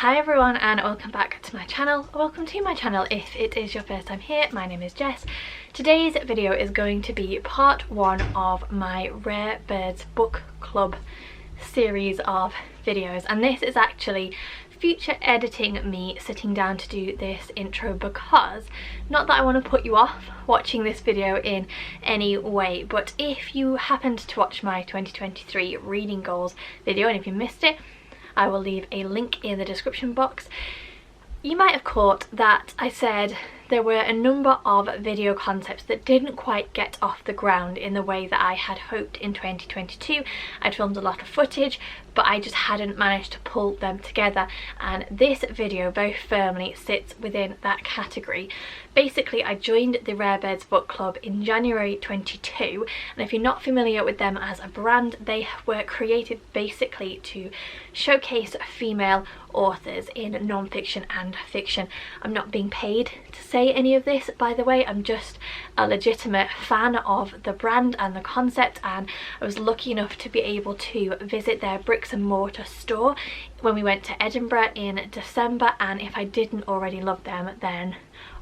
Hi everyone and welcome back to my channel. Welcome to my channel if it is your first time here. My name is Jess. Today's video is going to be part one of my Rare Birds book club series of videos, and this is actually future editing me sitting down to do this intro because, not that I want to put you off watching this video in any way, but if you happened to watch my 2023 reading goals video and if you missed it, I will leave a link in the description box. You might have caught that I said there were a number of video concepts that didn't quite get off the ground in the way that I had hoped in 2022. I'd filmed a lot of footage, but I just hadn't managed to pull them together, and this video very firmly sits within that category. Basically, I joined the Rare Birds book club in January 22, and if you're not familiar with them as a brand, they were created basically to showcase female authors in non-fiction and fiction. I'm not being paid to say any of this, by the way. I'm just a legitimate fan of the brand and the concept, and I was lucky enough to be able to visit their bricks and mortar store when we went to Edinburgh in December, and if I didn't already love them, then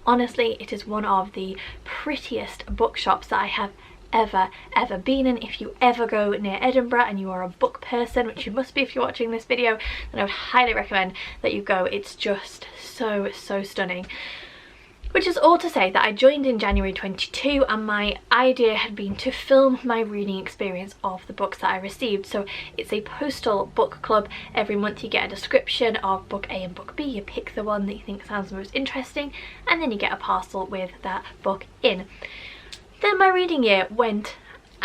honestly it is one of the prettiest bookshops that I have ever been in. If you ever go near Edinburgh and you are a book person, which you must be if you're watching this video, then I would highly recommend that you go. It's just so stunning. Which is all to say that I joined in January 22, and my idea had been to film my reading experience of the books that I received. So it's a postal book club. Every month you get a description of book A and book B. You pick the one that you think sounds most interesting, and then you get a parcel with that book in. Then my reading year went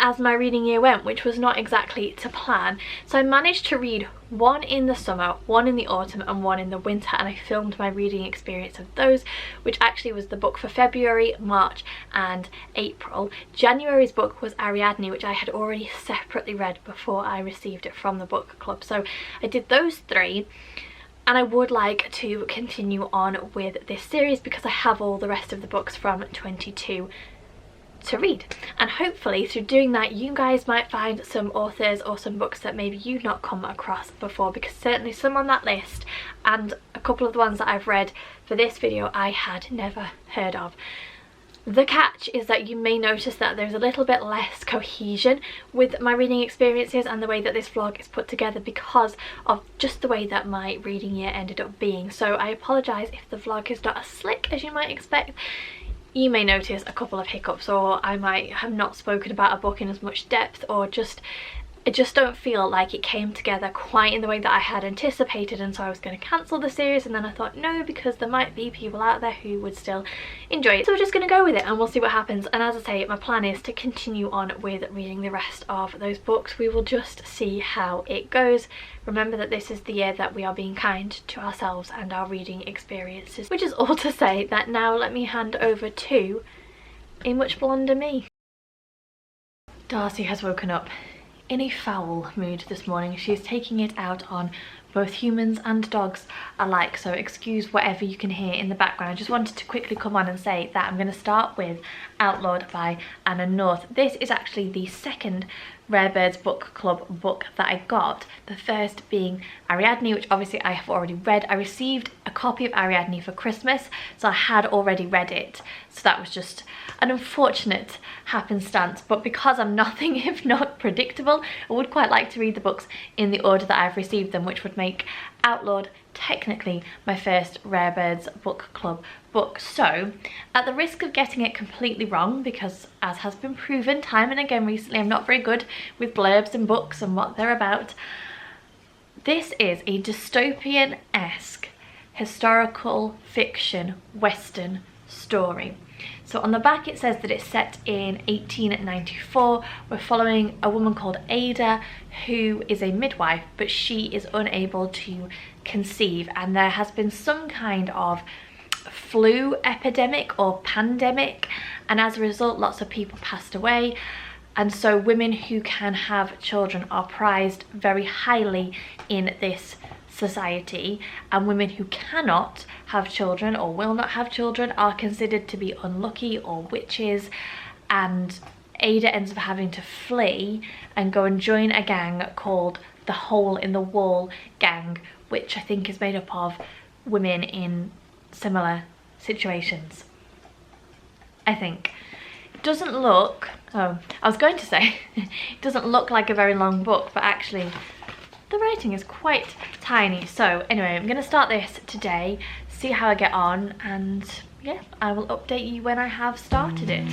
as my reading year went, which was not exactly to plan. So I managed to read one in the summer, one in the autumn and one in the winter, and I filmed my reading experience of those, which actually was the book for February, March and April. January's book was Ariadne, which I had already separately read before I received it from the book club. So I did those three, and I would like to continue on with this series because I have all the rest of the books from 22 to read, and hopefully through doing that you guys might find some authors or some books that maybe you've not come across before, because certainly some on that list and a couple of the ones that I've read for this video I had never heard of. The catch is that you may notice that there's a little bit less cohesion with my reading experiences and the way that this vlog is put together because of just the way that my reading year ended up being. So I apologise if the vlog is not as slick as you might expect. You may notice a couple of hiccups, or I might have not spoken about a book in as much depth, or I just don't feel like it came together quite in the way that I had anticipated, and so I was going to cancel the series, and then I thought no, because there might be people out there who would still enjoy it. So we're just going to go with it and we'll see what happens. And as I say, my plan is to continue on with reading the rest of those books. We will just see how it goes. Remember that this is the year that we are being kind to ourselves and our reading experiences, which is all to say that now let me hand over to a much blonder me. Darcy has woken up in a foul mood this morning. She's taking it out on both humans and dogs alike, so excuse whatever you can hear in the background. I just wanted to quickly come on and say that I'm going to start with Outlawed by Anna North. This is actually the second Rare Birds book club book that I got, the first being Ariadne, which obviously I have already read. I received a copy of Ariadne for Christmas, so I had already read it, so that was just an unfortunate happenstance. But because I'm nothing if not predictable, I would quite like to read the books in the order that I've received them, which would make Outlawed technically my first Rare Birds book club book. So at the risk of getting it completely wrong, because as has been proven time and again recently, I'm not very good with blurbs and books and what they're about, this is a dystopian-esque historical fiction western story. So on the back it says that it's set in 1894. We're following a woman called Ada who is a midwife, but she is unable to conceive, and there has been some kind of flu epidemic or pandemic, and as a result lots of people passed away, and so women who can have children are prized very highly in this society, and women who cannot have children or will not have children are considered to be unlucky or witches. And Ada ends up having to flee and go and join a gang called the Hole in the Wall gang, which I think is made up of women in similar situations. I think. It doesn't look, oh, I was going to say, it doesn't look like a very long book, but actually the writing is quite tiny. So anyway, I'm going to start this today, see how I get on, and yeah, I will update you when I have started it.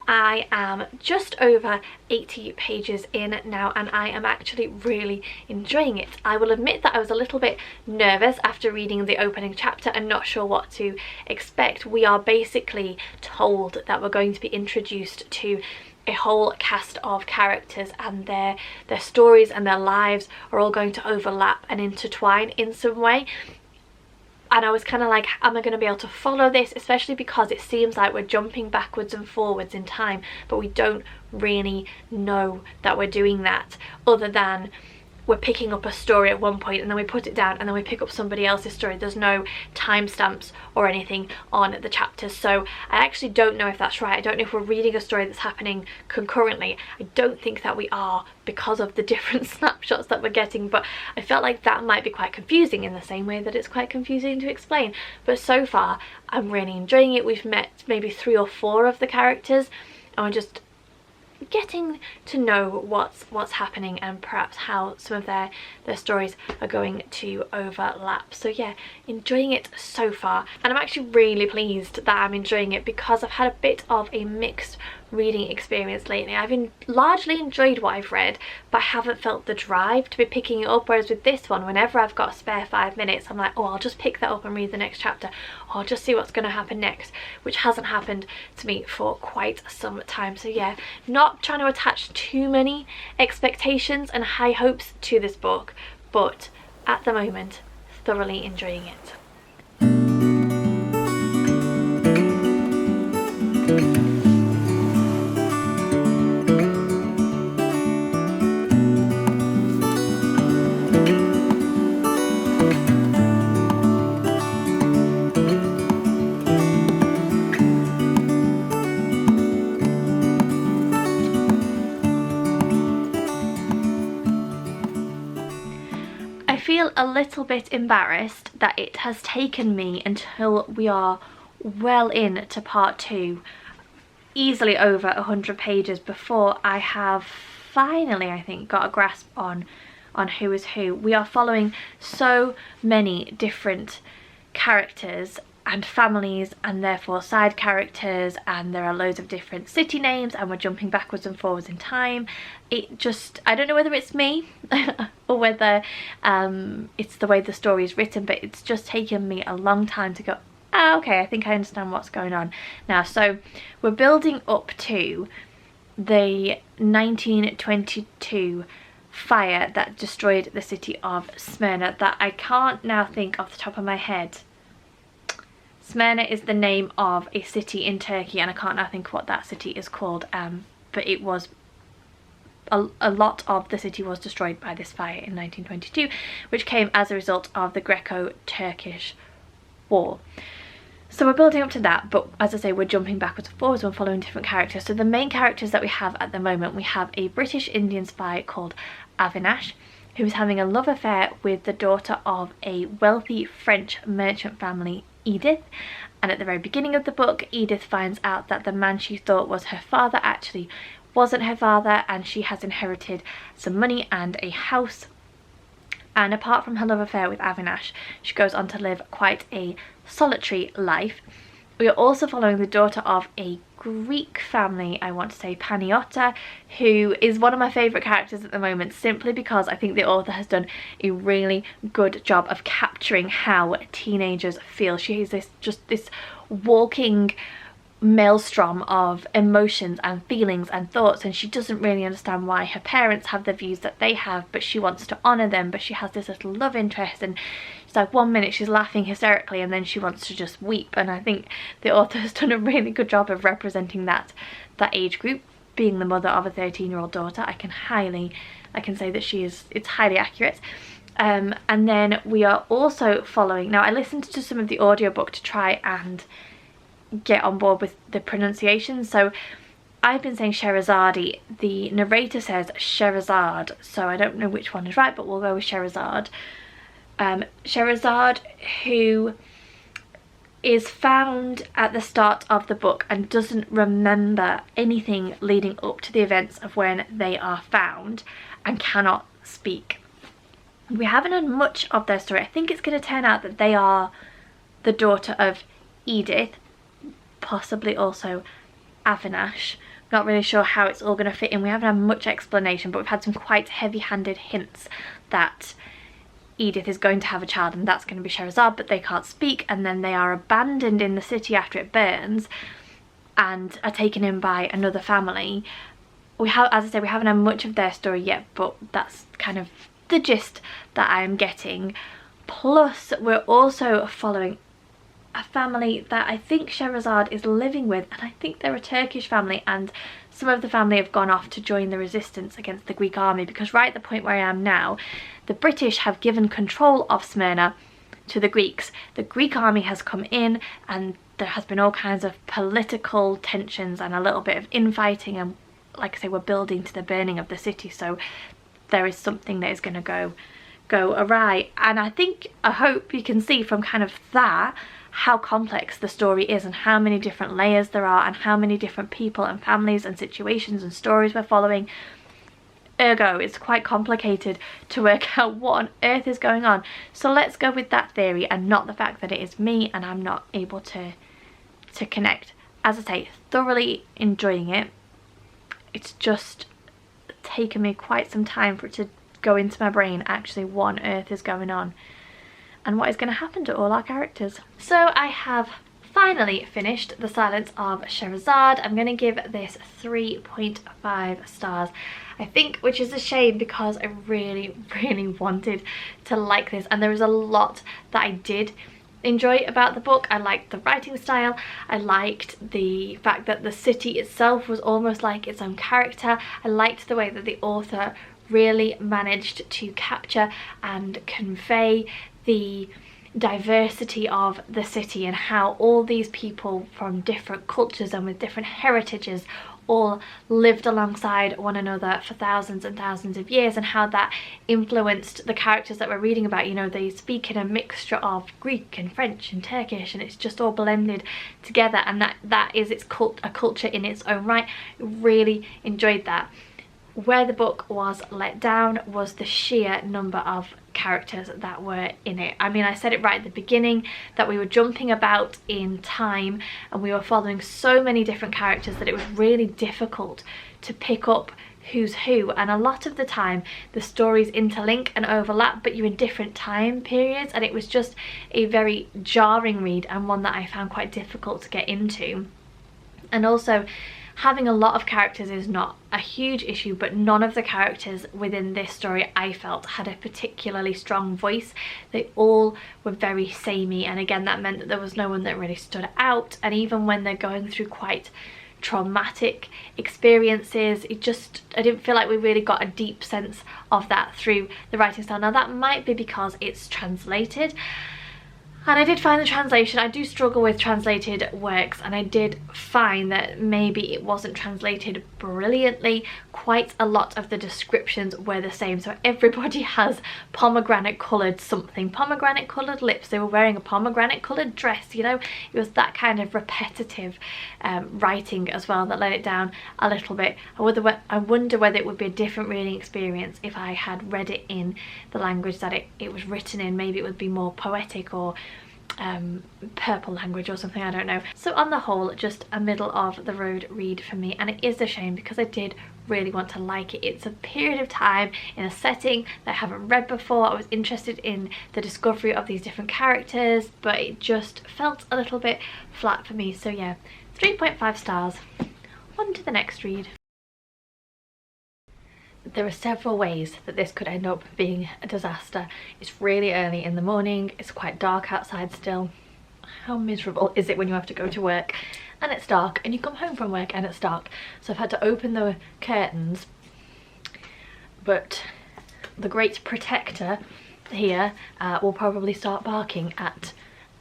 I am just over 80 pages in now, and I am actually really enjoying it. I will admit that I was a little bit nervous after reading the opening chapter and not sure what to expect. We are basically told that we're going to be introduced to a whole cast of characters, and their stories and their lives are all going to overlap and intertwine in some way. And I was kind of like, am I going to be able to follow this? Especially because it seems like we're jumping backwards and forwards in time, but we don't really know that we're doing that, other than we're picking up a story at one point and then we put it down and then we pick up somebody else's story. There's no timestamps or anything on the chapters, so I actually don't know if that's right. I don't know if we're reading a story that's happening concurrently. I don't think that we are, because of the different snapshots that we're getting, but I felt like that might be quite confusing in the same way that it's quite confusing to explain. But so far I'm really enjoying it. We've met maybe 3 or 4 of the characters and we're just getting to know what's happening and perhaps how some of their stories are going to overlap. So yeah, enjoying it so far, and I'm actually really pleased that I'm enjoying it because I've had a bit of a mixed reading experience lately. I've largely enjoyed what I've read, but I haven't felt the drive to be picking it up, whereas with this one, whenever I've got a spare 5 minutes, I'm like, oh, I'll just pick that up and read the next chapter, or I'll just see what's going to happen next, which hasn't happened to me for quite some time. So yeah, not trying to attach too many expectations and high hopes to this book, but at the moment thoroughly enjoying it. I feel a little bit embarrassed that it has taken me until we are well into part 2, easily over 100 pages, before I have finally, I think, got a grasp on who is who. We are following so many different characters and families, and therefore side characters, and there are loads of different city names, and we're jumping backwards and forwards in time. It just, I don't know whether it's me or whether it's the way the story is written, but it's just taken me a long time to go, ah, okay, I think I understand what's going on now. So we're building up to the 1922 fire that destroyed the city of Smyrna, that I can't now think off the top of my head. Smyrna is the name of a city in Turkey, and I can't now think what that city is called, but it was, a lot of the city was destroyed by this fire in 1922, which came as a result of the Greco-Turkish War. So we're building up to that, but as I say, we're jumping backwards and forwards, we're following different characters. So the main characters that we have at the moment, we have a British Indian spy called Avinash, who is having a love affair with the daughter of a wealthy French merchant family, Edith. And at the very beginning of the book, Edith finds out that the man she thought was her father actually wasn't her father, and she has inherited some money and a house. And apart from her love affair with Avinash, she goes on to live quite a solitary life. We are also following the daughter of a Greek family, I want to say Paniota, who is one of my favourite characters at the moment, simply because I think the author has done a really good job of capturing how teenagers feel. She is this walking maelstrom of emotions and feelings and thoughts, and she doesn't really understand why her parents have the views that they have, but she wants to honour them. But she has this little love interest, and it's like 1 minute she's laughing hysterically and then she wants to just weep. And I think the author has done a really good job of representing that age group. Being the mother of a 13-year-old daughter, I can say that it's highly accurate. And then we are also following, now I listened to some of the audiobook to try and get on board with the pronunciation. So I've been saying Scheherazade, the narrator says Scheherazade, so I don't know which one is right, but we'll go with Scheherazade. Scheherazade, who is found at the start of the book and doesn't remember anything leading up to the events of when they are found, and cannot speak. We haven't had much of their story. I think it's going to turn out that they are the daughter of Edith, possibly also Avinash. Not really sure how it's all going to fit in. We haven't had much explanation, but we've had some quite heavy-handed hints that Edith is going to have a child, and that's going to be Scheherazade, but they can't speak, and then they are abandoned in the city after it burns and are taken in by another family. We have, as I said, we haven't had much of their story yet, but that's kind of the gist that I am getting. Plus, we're also following a family that I think Scheherazade is living with, and I think they're a Turkish family, and some of the family have gone off to join the resistance against the Greek army, because right at the point where I am now, the British have given control of Smyrna to the Greeks. The Greek army has come in, and there has been all kinds of political tensions and a little bit of infighting, and like I say, we're building to the burning of the city, so there is something that is going to go awry. And I hope you can see from kind of that how complex the story is, and how many different layers there are, and how many different people and families and situations and stories we're following. Ergo, it's quite complicated to work out what on earth is going on. So let's go with that theory, and not the fact that it is me and I'm not able to connect. As I say, thoroughly enjoying it. It's just taken me quite some time for it to go into my brain actually what on earth is going on and what is going to happen to all our characters. So I have finally finished The Silence of Scheherazade. I'm going to give this 3.5 stars, I think, which is a shame because I really wanted to like this, and there is a lot that I did enjoy about the book. I liked the writing style, I liked the fact that the city itself was almost like its own character, I liked the way that the author really managed to capture and convey the diversity of the city, and how all these people from different cultures and with different heritages all lived alongside one another for thousands and thousands of years, and how that influenced the characters that we're reading about. You know, they speak in a mixture of Greek and French and Turkish, and it's just all blended together, and that is a culture in its own right. Really enjoyed that. Where the book was let down was the sheer number of characters that were in it. I mean, I said it right at the beginning that we were jumping about in time and we were following so many different characters that it was really difficult to pick up who's who, and a lot of the time the stories interlink and overlap, but you're in different time periods, and it was just a very jarring read, and one that I found quite difficult to get into. And also, having a lot of characters is not a huge issue, but none of the characters within this story I felt had a particularly strong voice. They all were very samey, and again that meant that there was no one that really stood out, and even when they're going through quite traumatic experiences, I didn't feel like we really got a deep sense of that through the writing style. Now that might be because it's translated, and I did find the translation, I do struggle with translated works, and I did find that maybe it wasn't translated brilliantly. Quite a lot of the descriptions were the same, so everybody has pomegranate coloured something, pomegranate coloured lips, they were wearing a pomegranate coloured dress, you know. It was that kind of repetitive writing as well that let it down a little bit. I wonder whether it would be a different reading experience if I had read it in the language that it was written in. Maybe it would be more poetic or purple language or something, I don't know. So on the whole, just a middle of the road read for me, and it is a shame because I did really want to like it. It's a period of time in a setting that I haven't read before. I was interested in the discovery of these different characters, but it just felt a little bit flat for me. So yeah, 3.5 stars. On to the next read. There are several ways that this could end up being a disaster. It's really early in the morning, it's quite dark outside still. How miserable is it when you have to go to work and it's dark, and you come home from work and it's dark? So I've had to open the curtains, but the great protector here will probably start barking at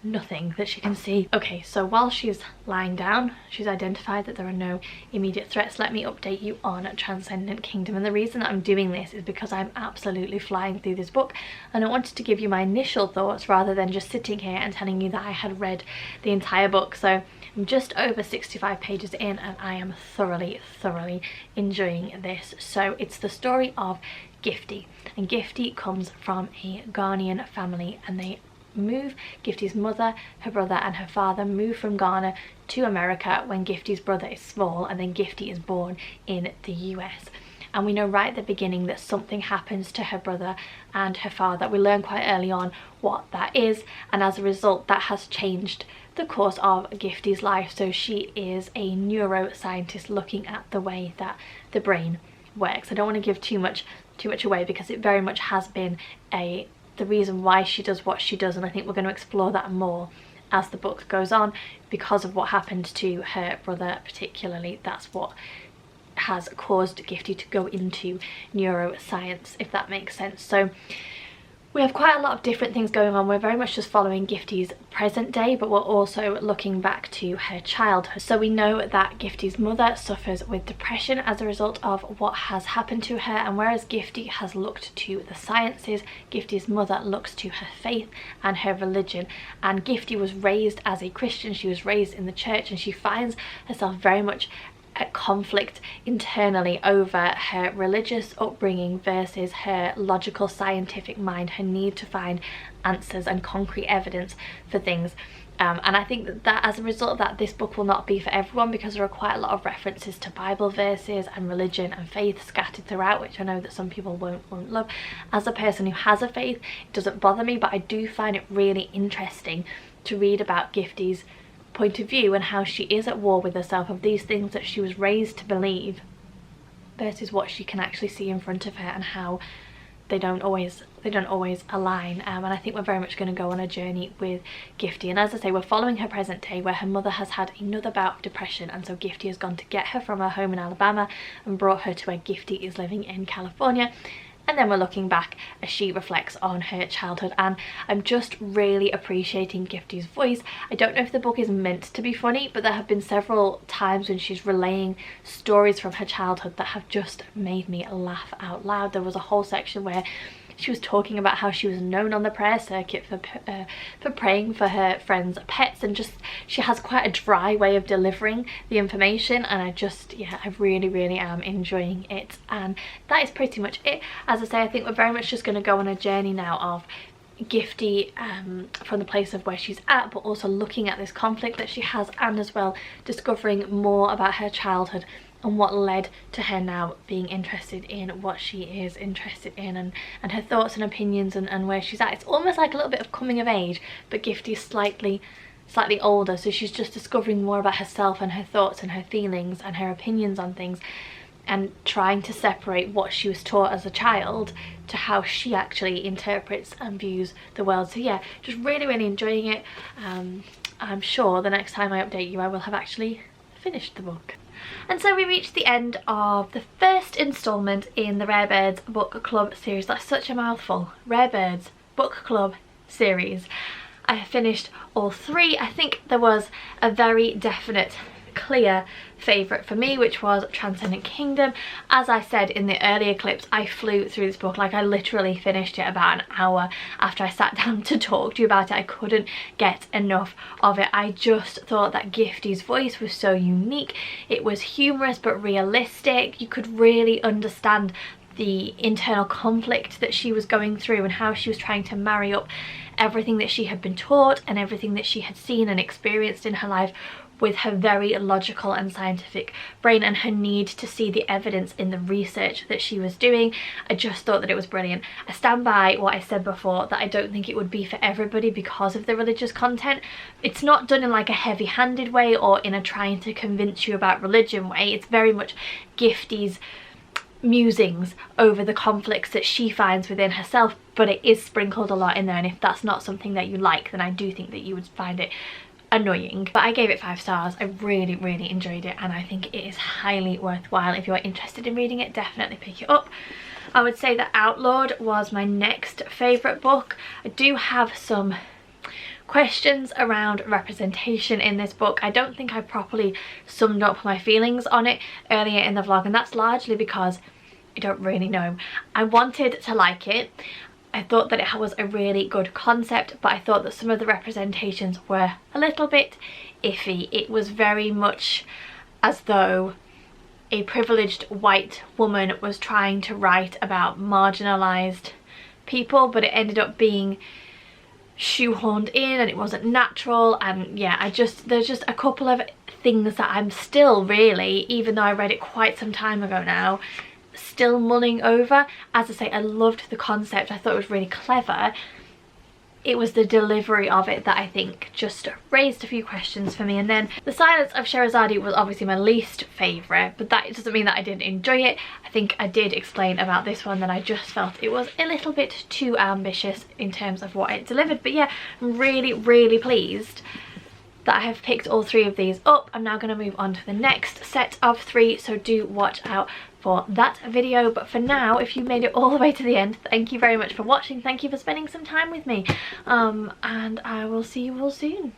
nothing that she can see. Okay, so while she's lying down, she's identified that there are no immediate threats. Let me update you on Transcendent Kingdom, and the reason that I'm doing this is because I'm absolutely flying through this book, and I wanted to give you my initial thoughts rather than just sitting here and telling you that I had read the entire book. So I'm just over 65 pages in and I am thoroughly enjoying this. So it's the story of Gifty, and Gifty comes from a Ghanaian family, and they move. Gifty's mother, her brother and her father move from Ghana to America when Gifty's brother is small, and then Gifty is born in the US. And we know right at the beginning that something happens to her brother and her father. We learn quite early on what that is, and as a result that has changed the course of Gifty's life. So she is a neuroscientist looking at the way that the brain works. I don't want to give too much away because it very much has been the reason why she does what she does, and I think we're going to explore that more as the book goes on because of what happened to her brother particularly. That's what has caused Gifty to go into neuroscience, if that makes sense. So we have quite a lot of different things going on. We're very much just following Gifty's present day, but we're also looking back to her childhood. So we know that Gifty's mother suffers with depression as a result of what has happened to her, and whereas Gifty has looked to the sciences, Gifty's mother looks to her faith and her religion. And Gifty was raised as a Christian, she was raised in the church, and she finds herself very much at conflict internally over her religious upbringing versus her logical scientific mind, her need to find answers and concrete evidence for things. And I think that as a result of that, this book will not be for everyone, because there are quite a lot of references to Bible verses and religion and faith scattered throughout, which I know that some people won't love. As a person who has a faith, it doesn't bother me, but I do find it really interesting to read about Gifty's point of view and how she is at war with herself of these things that she was raised to believe versus what she can actually see in front of her, and how they don't always align. And I think we're very much going to go on a journey with Gifty, and as I say, we're following her present day where her mother has had another bout of depression, and so Gifty has gone to get her from her home in Alabama and brought her to where Gifty is living in California. And then we're looking back as she reflects on her childhood, and I'm just really appreciating Gifty's voice. I don't know if the book is meant to be funny, but there have been several times when she's relaying stories from her childhood that have just made me laugh out loud. There was a whole section where she was talking about how she was known on the prayer circuit for praying for her friends' pets, and just she has quite a dry way of delivering the information, and I really am enjoying it. And that is pretty much it. As I say, I think we're very much just going to go on a journey now of Gifty from the place of where she's at, but also looking at this conflict that she has, and as well discovering more about her childhood and what led to her now being interested in what she is interested in, and her thoughts and opinions and where she's at. It's almost like a little bit of coming of age, but Gifty's slightly older, so she's just discovering more about herself and her thoughts and her feelings and her opinions on things, and trying to separate what she was taught as a child to how she actually interprets and views the world. So yeah, just really enjoying it. I'm sure the next time I update you I will have actually finished the book. And so we reached the end of the first instalment in the Rare Birds book club series. That's such a mouthful. Rare Birds book club series. I have finished all three. I think there was a very definite, clear favourite for me, which was Transcendent Kingdom. As I said in the earlier clips, I flew through this book. Like, I literally finished it about an hour after I sat down to talk to you about it. I couldn't get enough of it. I just thought that Gifty's voice was so unique. It was humorous but realistic. You could really understand the internal conflict that she was going through and how she was trying to marry up everything that she had been taught and everything that she had seen and experienced in her life with her very logical and scientific brain and her need to see the evidence in the research that she was doing. I just thought that it was brilliant. I stand by what I said before, that I don't think it would be for everybody because of the religious content. It's not done in like a heavy-handed way or in a trying to convince you about religion way. It's very much Gifty's musings over the conflicts that she finds within herself, but it is sprinkled a lot in there, and if that's not something that you like, then I do think that you would find it annoying. But I gave it 5 stars. I really enjoyed it, and I think it is highly worthwhile. If you're interested in reading it, definitely pick it up. I would say that Outlawed was my next favourite book. I do have some questions around representation in this book. I don't think I properly summed up my feelings on it earlier in the vlog, and that's largely because I don't really know. I wanted to like it. I thought that it was a really good concept, but I thought that some of the representations were a little bit iffy. It was very much as though a privileged white woman was trying to write about marginalised people, but it ended up being shoehorned in and it wasn't natural. And yeah, there's just a couple of things that I'm still really, even though I read it quite some time ago now, still mulling over. As I say, I loved the concept. I thought it was really clever. It was the delivery of it that I think just raised a few questions for me. And then The Silence of Scheherazade was obviously my least favourite, but that doesn't mean that I didn't enjoy it. I think I did explain about this one that I just felt it was a little bit too ambitious in terms of what it delivered. But yeah, I'm really pleased that I have picked all 3 of these up. I'm now going to move on to the next set of 3, so do watch out for that video. But for now, if you made it all the way to the end, thank you very much for watching. Thank you for spending some time with me, and I will see you all soon.